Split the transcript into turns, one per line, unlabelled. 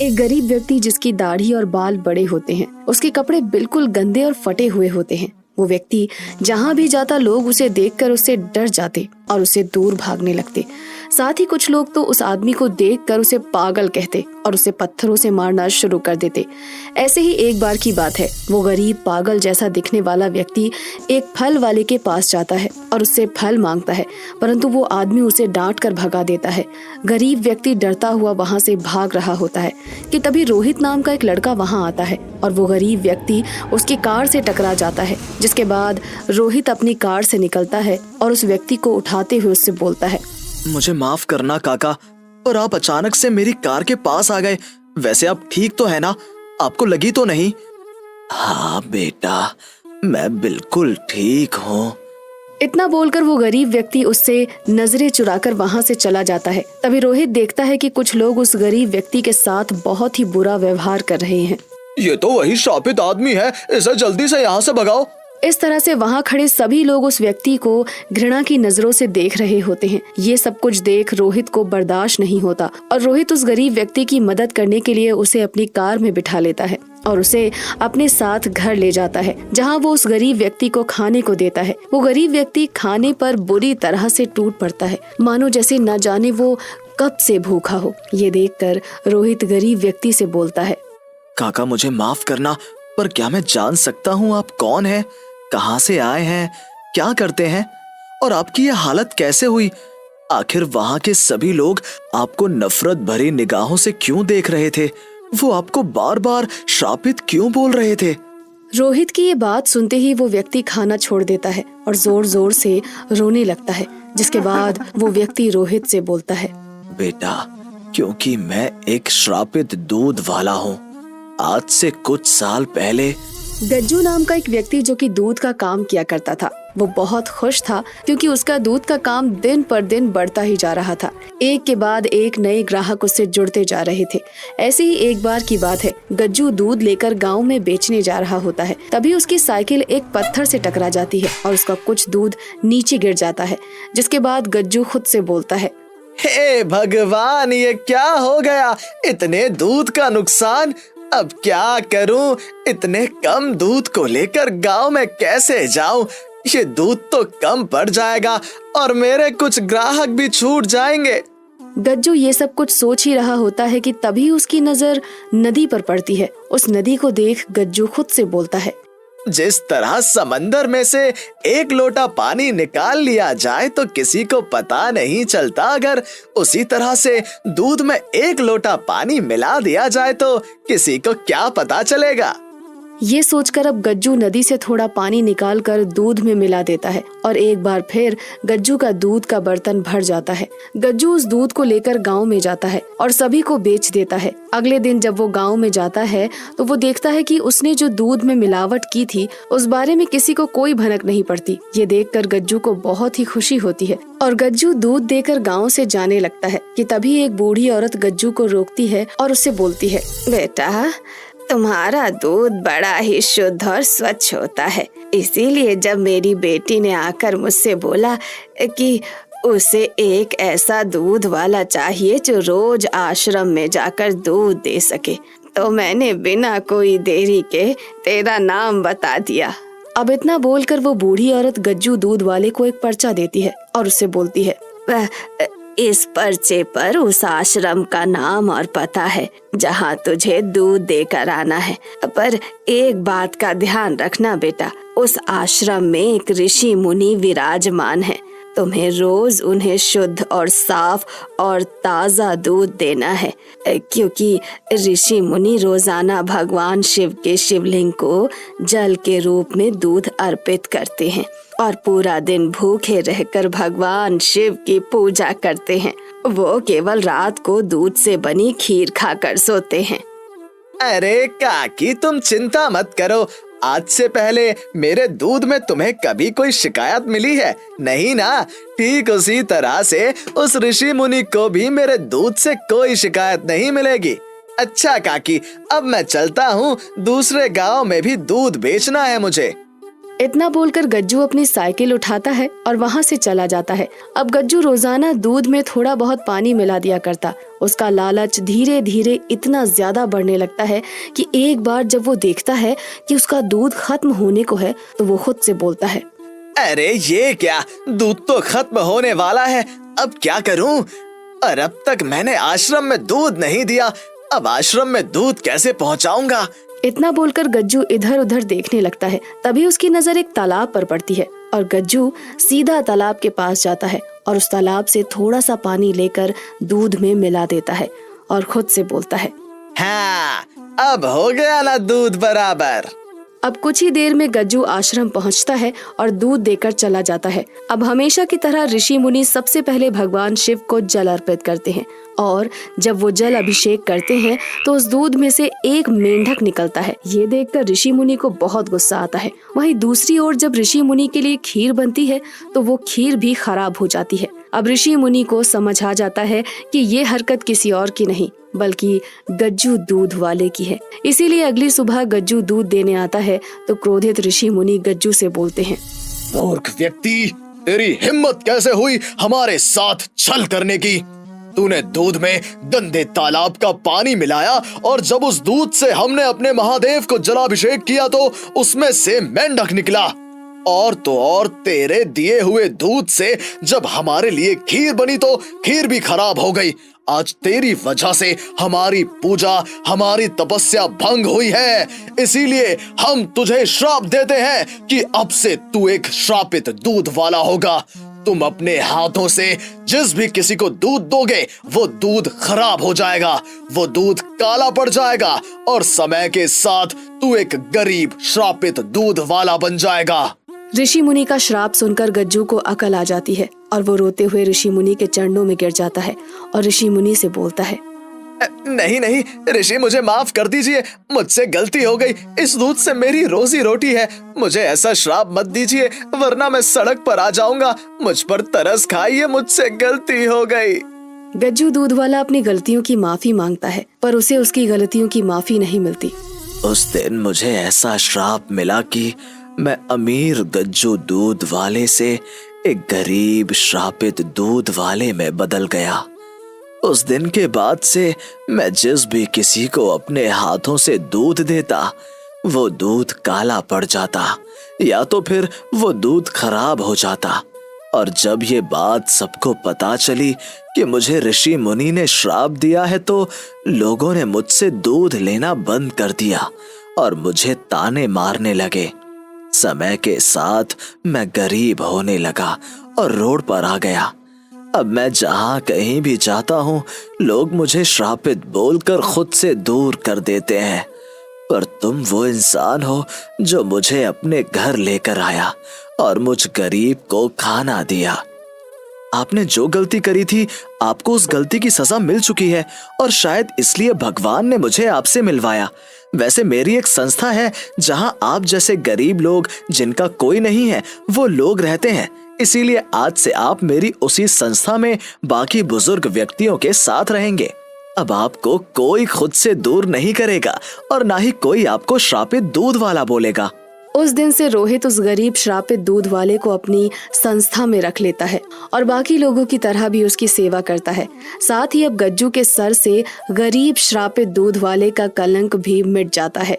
एक गरीब व्यक्ति जिसकी दाढ़ी और बाल बड़े होते हैं, उसके कपड़े बिल्कुल गंदे और फटे हुए होते हैं। वो व्यक्ति जहाँ भी जाता लोग उसे देखकर उससे डर जाते और उसे दूर भागने लगते। साथ ही कुछ लोग तो उस आदमी को देखकर उसे पागल कहते और उसे पत्थरों से मारना शुरू कर देते। ऐसे ही एक बार की बात है, वो गरीब पागल जैसा दिखने वाला व्यक्ति एक फल वाले के पास जाता है और उससे फल मांगता है, परंतु वो आदमी उसे डांट कर भगा देता है। गरीब व्यक्ति डरता हुआ वहां से भाग रहा होता है कि तभी रोहित नाम का एक लड़का वहां आता है और वो गरीब व्यक्ति उसकी कार से टकरा जाता है। जिसके बाद रोहित अपनी कार से निकलता है और उस व्यक्ति को उठाते हुए उससे बोलता है,
मुझे माफ करना काका, पर आप अचानक से मेरी कार के पास आ गए। वैसे आप ठीक तो है ना? आपको लगी तो नहीं? हाँ बेटा, मैं बिल्कुल ठीक हूँ।
इतना बोलकर वो गरीब व्यक्ति उससे नजरें चुराकर वहां से चला जाता है। तभी रोहित देखता है कि कुछ लोग उस गरीब व्यक्ति के साथ बहुत ही बुरा व्यवहार कर रहे हैं।
ये तो वही श्रापित आदमी है, इसे जल्दी से यहाँ से भगाओ।
इस तरह से वहां खड़े सभी लोग उस व्यक्ति को घृणा की नजरों से देख रहे होते हैं। ये सब कुछ देख रोहित को बर्दाश्त नहीं होता और रोहित उस गरीब व्यक्ति की मदद करने के लिए उसे अपनी कार में बिठा लेता है और उसे अपने साथ घर ले जाता है, जहां वो उस गरीब व्यक्ति को खाने को देता है। वो गरीब व्यक्ति खाने पर बुरी तरह से टूट पड़ता है, मानो जैसे न जाने वो कब से भूखा हो। ये देखकर रोहित गरीब व्यक्ति से बोलता है,
काका मुझे माफ करना, पर क्या मैं जान सकता हूँ आप कौन हैं? कहाँ से आए हैं? क्या करते हैं? और आपकी ये हालत कैसे हुई? आखिर वहां के सभी लोग आपको नफरत भरी निगाहों से क्यों देख रहे थे? वो आपको बार बार श्रापित क्यों बोल रहे थे?
रोहित की ये बात सुनते ही वो व्यक्ति खाना छोड़ देता है और जोर जोर से रोने लगता है। जिसके बाद वो व्यक्ति रोहित से बोलता है,
बेटा, क्योंकि मैं एक श्रापित दूध वाला हूँ, आज से कुछ साल पहले
गज्जू नाम का एक व्यक्ति जो कि दूध का काम किया करता था, वो बहुत खुश था क्योंकि उसका दूध का काम दिन पर दिन बढ़ता ही जा रहा था। एक के बाद एक नए ग्राहक उससे जुड़ते जा रहे थे। ऐसे ही एक बार की बात है, गज्जू दूध लेकर गांव में बेचने जा रहा होता है। तभी उसकी साइकिल एक पत्थर से टकरा जाती है और उसका कुछ दूध नीचे गिर जाता है। जिसके बाद गज्जू खुद से बोलता है,
हे भगवान, ये क्या हो गया? इतने दूध का नुकसान, अब क्या करूं? इतने कम दूध को लेकर गांव में कैसे जाऊं? ये दूध तो कम पड़ जाएगा और मेरे कुछ ग्राहक भी छूट जाएंगे।
गज्जू ये सब कुछ सोच ही रहा होता है कि तभी उसकी नजर नदी पर पड़ती है। उस नदी को देख गज्जू खुद से बोलता है,
जिस तरह समंदर में से एक लोटा पानी निकाल लिया जाए तो किसी को पता नहीं चलता, अगर उसी तरह से दूध में एक लोटा पानी मिला दिया जाए तो किसी को क्या पता चलेगा।
ये सोचकर अब गज्जू नदी से थोड़ा पानी निकालकर दूध में मिला देता है और एक बार फिर गज्जू का दूध का बर्तन भर जाता है। गज्जू उस दूध को लेकर गांव में जाता है और सभी को बेच देता है। अगले दिन जब वो गांव में जाता है तो वो देखता है कि उसने जो दूध में मिलावट की थी उस बारे में किसी को कोई भनक नहीं पड़ती। ये देखकर गज्जू को बहुत ही खुशी होती है और गज्जू दूध देकर गाँव से जाने लगता है कि तभी एक बूढ़ी औरत गज्जू को रोकती है और उससे बोलती है, बेटा, तुम्हारा दूध बड़ा ही शुद्ध और स्वच्छ होता है, इसीलिए जब मेरी बेटी ने आकर मुझसे बोला कि उसे एक ऐसा दूध वाला चाहिए जो रोज आश्रम में जाकर दूध दे सके, तो मैंने बिना कोई देरी के तेरा नाम बता दिया। अब इतना बोलकर वो बूढ़ी औरत गज्जू दूध वाले को एक पर्चा देती है और उससे बोलती है, इस पर्चे पर उस आश्रम का नाम और पता है जहाँ तुझे दूध देकर आना है, पर एक बात का ध्यान रखना बेटा, उस आश्रम में एक ऋषि मुनि विराजमान है। तुम्हें रोज उन्हें शुद्ध और साफ और ताजा दूध देना है, क्योंकि ऋषि मुनि रोजाना भगवान शिव के शिवलिंग को जल के रूप में दूध अर्पित करते हैं और पूरा दिन भूखे रहकर भगवान शिव की पूजा करते हैं। वो केवल रात को दूध से बनी खीर खाकर सोते हैं।
अरे काकी, तुम चिंता मत करो, आज से पहले मेरे दूध में तुम्हें कभी कोई शिकायत मिली है? नहीं ना? ठीक उसी तरह से उस ऋषि मुनि को भी मेरे दूध से कोई शिकायत नहीं मिलेगी। अच्छा काकी, अब मैं चलता हूँ, दूसरे गांव में भी दूध बेचना है मुझे।
इतना बोलकर गज्जू अपनी साइकिल उठाता है और वहाँ से चला जाता है। अब गज्जू रोजाना दूध में थोड़ा बहुत पानी मिला दिया करता। उसका लालच धीरे धीरे इतना ज्यादा बढ़ने लगता है कि एक बार जब वो देखता है कि उसका दूध खत्म होने को है तो वो खुद से बोलता है,
अरे ये क्या, दूध तो खत्म होने वाला है, अब क्या करूं? और अब तक मैंने आश्रम में दूध नहीं दिया, अब आश्रम में दूध कैसे पहुंचाऊंगा?
इतना बोलकर गज्जू इधर उधर देखने लगता है। तभी उसकी नजर एक तालाब पर पड़ती है और गज्जू सीधा तालाब के पास जाता है और उस तालाब से थोड़ा सा पानी लेकर दूध में मिला देता है और खुद से बोलता है,
हाँ, अब हो गया ना दूध बराबर।
अब कुछ ही देर में गज्जू आश्रम पहुंचता है और दूध देकर चला जाता है। अब हमेशा की तरह ऋषि मुनि सबसे पहले भगवान शिव को जल अर्पित करते हैं और जब वो जल अभिषेक करते हैं तो उस दूध में से एक मेंढक निकलता है। ये देखकर ऋषि मुनि को बहुत गुस्सा आता है। वहीं दूसरी ओर जब ऋषि मुनि के लिए खीर बनती है तो वो खीर भी खराब हो जाती है। अब ऋषि मुनि को समझ आ जाता है कि ये हरकत किसी और की नहीं बल्कि गज्जू दूध वाले की है। इसीलिए अगली सुबह गज्जू दूध देने आता है तो क्रोधित ऋषि मुनि गज्जू से बोलते हैं,
मूर्ख व्यक्ति, तेरी हिम्मत कैसे हुई हमारे साथ छल करने की? तूने दूध में गंदे तालाब का पानी मिलाया और जब उस दूध से हमने अपने महादेव को जलाभिषेक किया तो उसमें से मेंढक निकला। और तो और तेरे दिए हुए दूध से जब हमारे लिए खीर बनी तो खीर भी खराब हो गई। आज तेरी वजह से हमारी पूजा, हमारी तपस्या भंग हुई है। इसीलिए हम तुझे श्राप देते हैं कि अब से तू एक श्रापित दूध वाला होगा। तुम अपने हाथों से जिस भी किसी को दूध दोगे वो दूध खराब हो जाएगा, वो दूध काला पड़ जाएगा और समय के साथ तू एक गरीब श्रापित दूध वाला बन जाएगा।
ऋषि मुनि का श्राप सुनकर गज्जू को अकल आ जाती है और वो रोते हुए ऋषि मुनि के चरणों में गिर जाता है और ऋषि मुनि से बोलता है,
नहीं नहीं ऋषि, मुझे माफ कर दीजिए, मुझसे गलती हो गई। इस दूध से मेरी रोजी रोटी है, मुझे ऐसा श्राप मत दीजिए वरना मैं सड़क पर आ जाऊंगा। मुझ पर तरस खाइए, मुझसे गलती हो गई।
गज्जू दूध वाला अपनी गलतियों की माफी मांगता है पर उसे उसकी गलतियों की माफी नहीं मिलती।
उस दिन मुझे ऐसा श्राप मिला कि मैं अमीर गज्जू दूध वाले से एक गरीब श्रापित दूध वाले में बदल गया। उस दिन के बाद से मैं जिस भी किसी को अपने हाथों से दूध देता वो दूध काला पड़ जाता या तो फिर वो दूध खराब हो जाता। और जब ये बात सबको पता चली कि मुझे ऋषि मुनि ने श्राप दिया है तो लोगों ने मुझसे दूध लेना बंद कर दिया और मुझे ताने मारने लगे। समय के साथ मैं गरीब होने लगा और रोड पर आ गया। अब मैं जहाँ कहीं भी जाता हूँ लोग मुझे श्रापित बोलकर खुद से दूर कर देते हैं। पर तुम वो इंसान हो जो मुझे अपने घर लेकर आया और मुझ गरीब को खाना दिया। आपने जो गलती करी थी आपको उस गलती की सजा मिल चुकी है और शायद इसलिए भगवान ने मुझे आपसे मिलवाया। वैसे मेरी एक संस्था है जहां आप जैसे गरीब लोग जिनका कोई नहीं है वो लोग रहते हैं। इसीलिए आज से आप मेरी उसी संस्था में बाकी बुजुर्ग व्यक्तियों के साथ रहेंगे। अब आपको कोई खुद से दूर नहीं करेगा और ना ही कोई आपको श्रापित दूध वाला बोलेगा।
उस दिन से रोहित उस गरीब श्रापित दूध वाले को अपनी संस्था में रख लेता है और बाकी लोगों की तरह भी उसकी सेवा करता है। साथ ही अब गज्जू के सर से गरीब श्रापित दूध वाले का कलंक भी मिट जाता है।